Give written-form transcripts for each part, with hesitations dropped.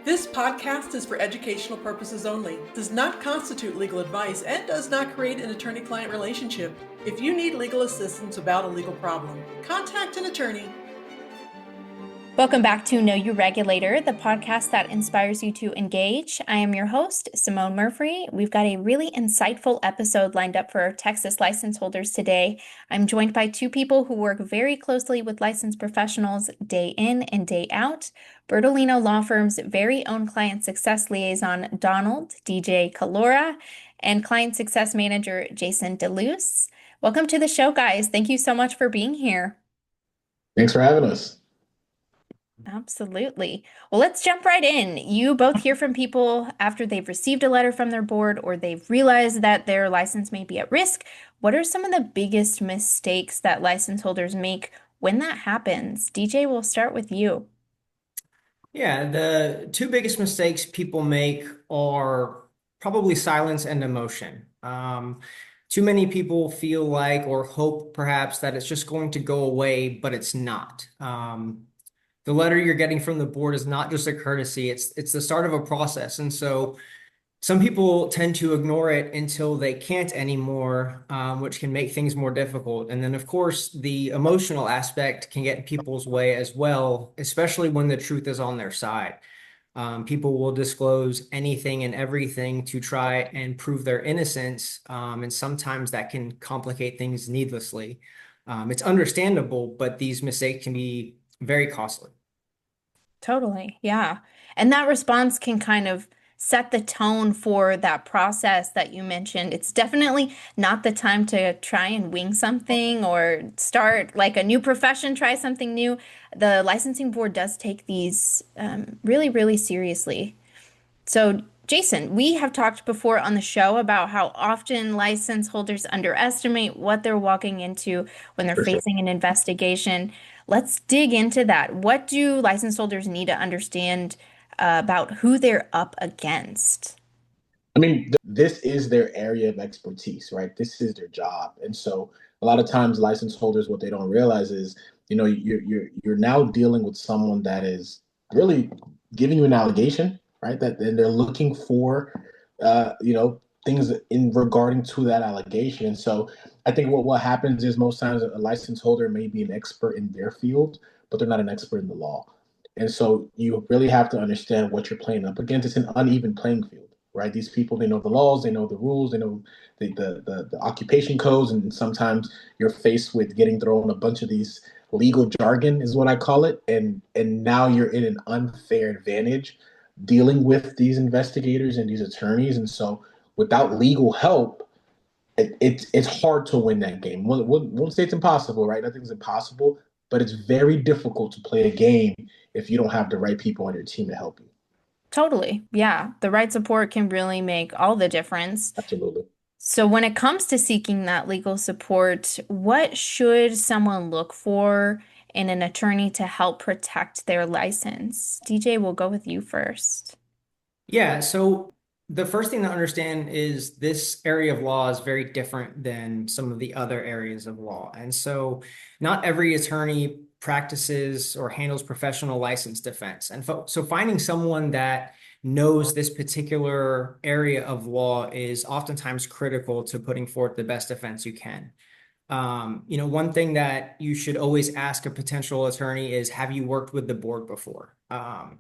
This podcast is for educational purposes only, does not constitute legal advice, and does not create an attorney-client relationship. If you need legal assistance about a legal problem, contact an attorney. Welcome back to Know Your Regulator, the podcast that inspires you to engage. I am your host, Simone Murphy. We've got a really insightful episode lined up for our Texas license holders today. I'm joined by two people who work very closely with licensed professionals day in and day out. Bertolino Law Firm's very own client success liaison, Donald DJ Calora, and client success manager, Jason DeLuce. Welcome to the show, guys. Thank you so much for being here. Thanks for having us. Absolutely. Well, let's jump right in. You both hear from people after they've received a letter from their board or they've realized that their license may be at risk. What are some of the biggest mistakes that license holders make when that happens? DJ, we'll start with you. Yeah, the two biggest mistakes people make are probably silence and emotion. Too many people feel like or hope perhaps that it's just going to go away, but it's not. The letter you're getting from the board is not just a courtesy, it's the start of a process. And so some people tend to ignore it until they can't anymore, which can make things more difficult. And then, of course, the emotional aspect can get in people's way as well, especially when the truth is on their side. People will disclose anything and everything to try and prove their innocence, and sometimes that can complicate things needlessly. It's understandable, but these mistakes can be very costly. Totally. Yeah. And that response can kind of set the tone for that process that you mentioned. It's definitely not the time to try and wing something or start like a new profession, try something new. The licensing board does take these really, really seriously. So, Jason, we have talked before on the show about how often license holders underestimate what they're walking into when they're facing an investigation. Let's dig into that. What do license holders need to understand about who they're up against? I mean, this is their area of expertise, right? This is their job. And so a lot of times license holders, what they don't realize is, you're now dealing with someone that is really giving you an allegation, right? That and they're looking for things in regarding to that allegation. And so I think what happens is most times a license holder may be an expert in their field, but they're not an expert in the law. And so you really have to understand what you're playing up against. It's an uneven playing field, right? These people, they know the laws, they know the rules, they know the occupation codes, and sometimes you're faced with getting thrown a bunch of these legal jargon, is what I call it, and now you're in an unfair advantage dealing with these investigators and these attorneys. And so without legal help, it's hard to win that game. Won't say it's impossible, right? Nothing's impossible, but it's very difficult to play a game if you don't have the right people on your team to help you. Totally. Yeah. The right support can really make all the difference. Absolutely. So when it comes to seeking that legal support, what should someone look for in an attorney to help protect their license? DJ, we'll go with you first. Yeah, so the first thing to understand is this area of law is very different than some of the other areas of law. And so not every attorney practices or handles professional license defense. And so finding someone that knows this particular area of law is oftentimes critical to putting forth the best defense you can. One thing that you should always ask a potential attorney is, have you worked with the board before?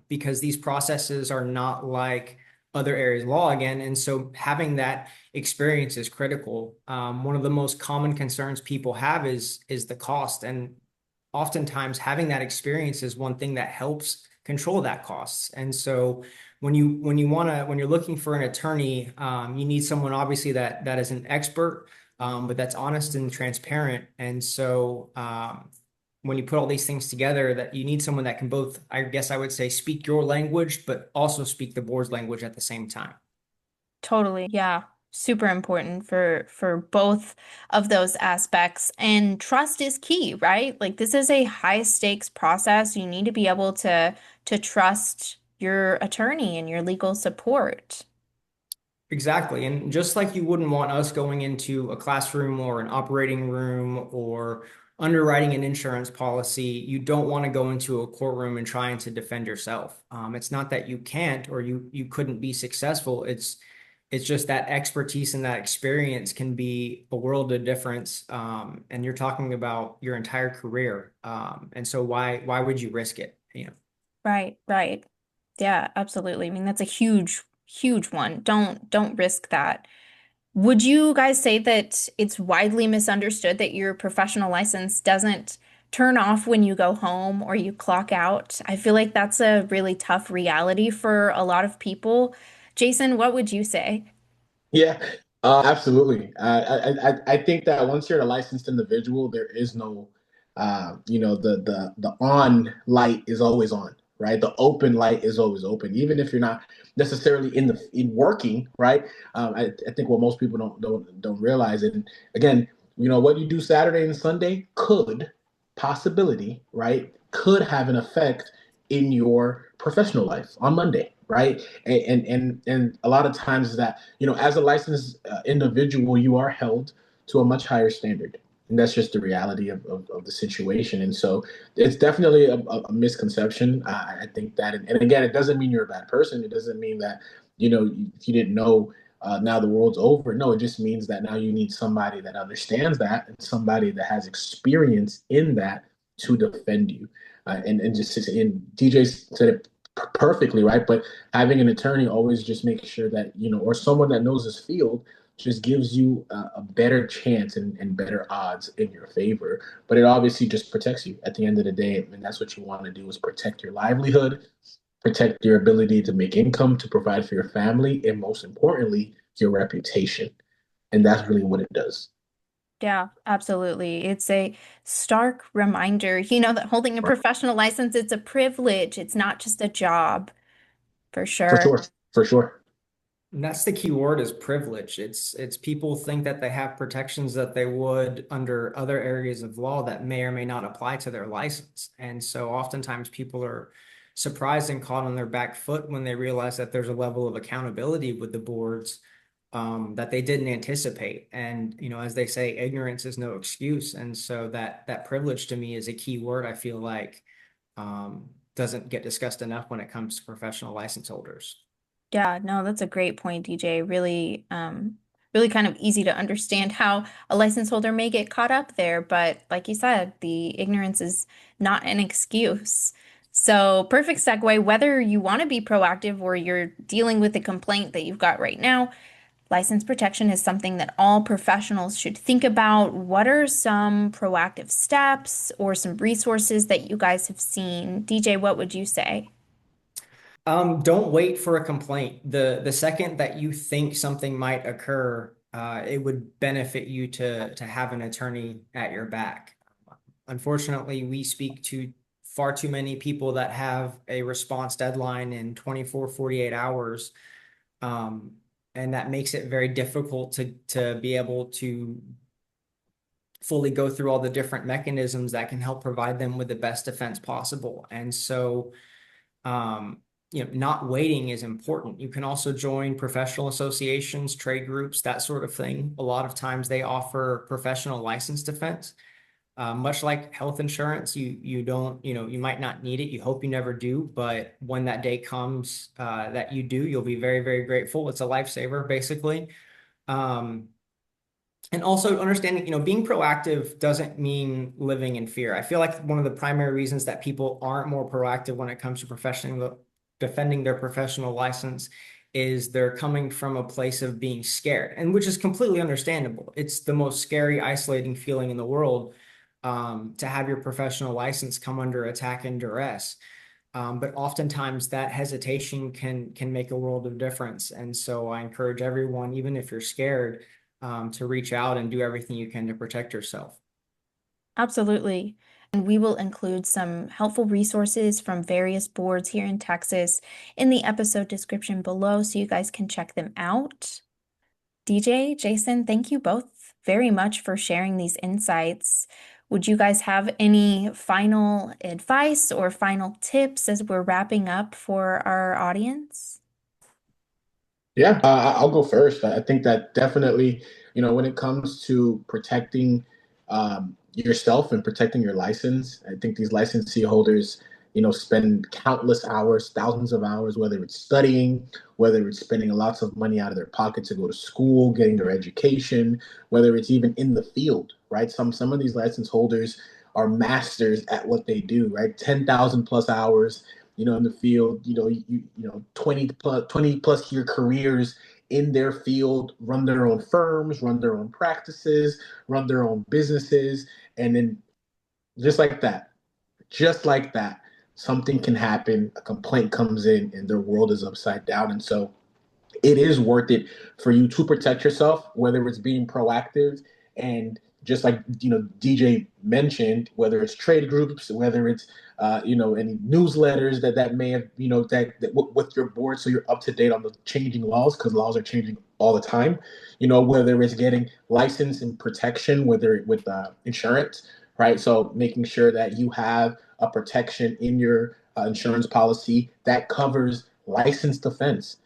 Because these processes are not like other areas of law again. And so having that experience is critical. One of the most common concerns people have is the cost. And oftentimes having that experience is one thing that helps control that costs. And so when you're looking for an attorney, you need someone obviously that is an expert, but that's honest and transparent. And so when you put all these things together, that you need someone that can both, I guess I would say, speak your language, but also speak the board's language at the same time. Totally. Yeah. Super important for both of those aspects. And trust is key, right? Like this is a high stakes process. You need to be able to trust your attorney and your legal support. Exactly. And just like you wouldn't want us going into a classroom or an operating room or underwriting an insurance policy, you don't want to go into a courtroom and trying to defend yourself. It's not that you can't or you couldn't be successful. It's just that expertise and that experience can be a world of difference. And you're talking about your entire career. And so why would you risk it? You know? Right, right. Yeah, absolutely. I mean, that's a huge, huge one. Don't risk that. Would you guys say that it's widely misunderstood that your professional license doesn't turn off when you go home or you clock out? I feel like that's a really tough reality for a lot of people. Jason, what would you say? Yeah, absolutely. I think that once you're a licensed individual, there is no, the on light is always on, right? The open light is always open, even if you're not necessarily in working, right? I think what most people don't realize, and again, what you do Saturday and Sunday could possibility, right? Could have an effect in your professional life on Monday, right? And a lot of times that as a licensed individual, you are held to a much higher standard, and that's just the reality of the situation. And so it's definitely a misconception. I think that, and again, it doesn't mean you're a bad person. It doesn't mean that if you didn't know. Now the world's over. No, it just means that now you need somebody that understands that and somebody that has experience in that to defend you. And just and DJ said it perfectly, right? But having an attorney always just makes sure that or someone that knows his field just gives you a better chance and better odds in your favor. But it obviously just protects you at the end of the day, and that's what you want to do is protect your livelihood, protect your ability to make income, to provide for your family, and most importantly, your reputation. And that's really what it does. Yeah, absolutely. It's a stark reminder, that holding a Right. professional license, it's a privilege. It's not just a job, for For sure. sure. For sure. And that's the key word is privilege. It's people think that they have protections that they would under other areas of law that may or may not apply to their license. And so oftentimes people are surprised and caught on their back foot when they realize that there's a level of accountability with the boards that they didn't anticipate. And as they say, ignorance is no excuse. And so that privilege to me is a key word. I feel like doesn't get discussed enough when it comes to professional license holders. Yeah, no, that's a great point, DJ. Really, really kind of easy to understand how a license holder may get caught up there, but like you said, the ignorance is not an excuse. So, perfect segue, whether you want to be proactive or you're dealing with a complaint that you've got right now, license protection is something that all professionals should think about. What are some proactive steps or some resources that you guys have seen? DJ, what would you say? Don't wait for a complaint. The second that you think something might occur, it would benefit you to have an attorney at your back. Unfortunately, we speak to far too many people that have a response deadline in 24, 48 hours. And that makes it very difficult to be able to fully go through all the different mechanisms that can help provide them with the best defense possible. And so, not waiting is important. You can also join professional associations, trade groups, that sort of thing. A lot of times they offer professional license defense. Much like health insurance, you don't, you might not need it. You hope you never do, but when that day comes that you do, you'll be very, very grateful. It's a lifesaver, basically. Um, and also understanding, being proactive doesn't mean living in fear. I feel like one of the primary reasons that people aren't more proactive when it comes to defending their professional license is they're coming from a place of being scared, and which is completely understandable. It's the most scary, isolating feeling in the world to have your professional license come under attack and duress. But oftentimes that hesitation can make a world of difference. And so I encourage everyone, even if you're scared, to reach out and do everything you can to protect yourself. Absolutely. And we will include some helpful resources from various boards here in Texas in the episode description below so you guys can check them out. DJ, Jason, thank you both very much for sharing these insights. Would you guys have any final advice or final tips as we're wrapping up for our audience? Yeah, I'll go first. I think that definitely, when it comes to protecting, yourself and protecting your license. I think these licensee holders, spend countless hours, thousands of hours, whether it's studying, whether it's spending lots of money out of their pocket to go to school, getting their education, whether it's even in the field, right? Some of these license holders are masters at what they do, right? 10,000 plus hours, in the field, 20 plus year careers in their field, run their own firms, run their own practices, run their own businesses. And then just like that, something can happen. A complaint comes in and their world is upside down. And so it is worth it for you to protect yourself, whether it's being proactive and just like DJ mentioned, whether it's trade groups, whether it's any newsletters that may have with your board, so you're up to date on the changing laws, because laws are changing all the time. Whether it's getting license and protection, whether with insurance, right? So making sure that you have a protection in your insurance policy that covers licensed offense,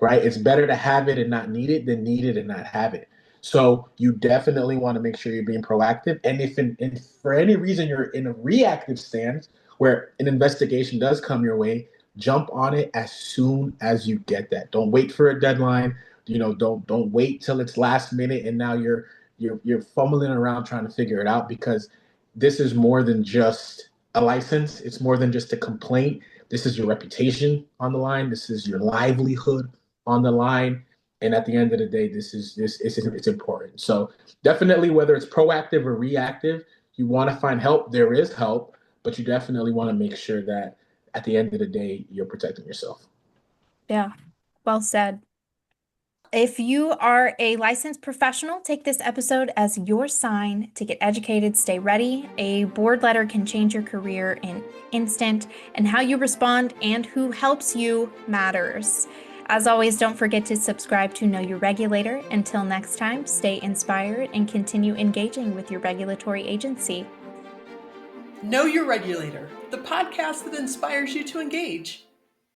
right? It's better to have it and not need it than need it and not have it. So you definitely want to make sure you're being proactive. And if for any reason you're in a reactive stance where an investigation does come your way, jump on it as soon as you get that. Don't wait for a deadline. Don't wait till it's last minute and now you're fumbling around trying to figure it out, because this is more than just a license. It's more than just a complaint. This is your reputation on the line. This is your livelihood on the line. And at the end of the day, it's important. So definitely, whether it's proactive or reactive, you want to find help. There is help, but you definitely want to make sure that at the end of the day, you're protecting yourself. Yeah, well said. If you are a licensed professional, take this episode as your sign to get educated, stay ready. A board letter can change your career in an instant, and how you respond and who helps you matters. As always, don't forget to subscribe to Know Your Regulator. Until next time, stay inspired and continue engaging with your regulatory agency. Know Your Regulator, the podcast that inspires you to engage.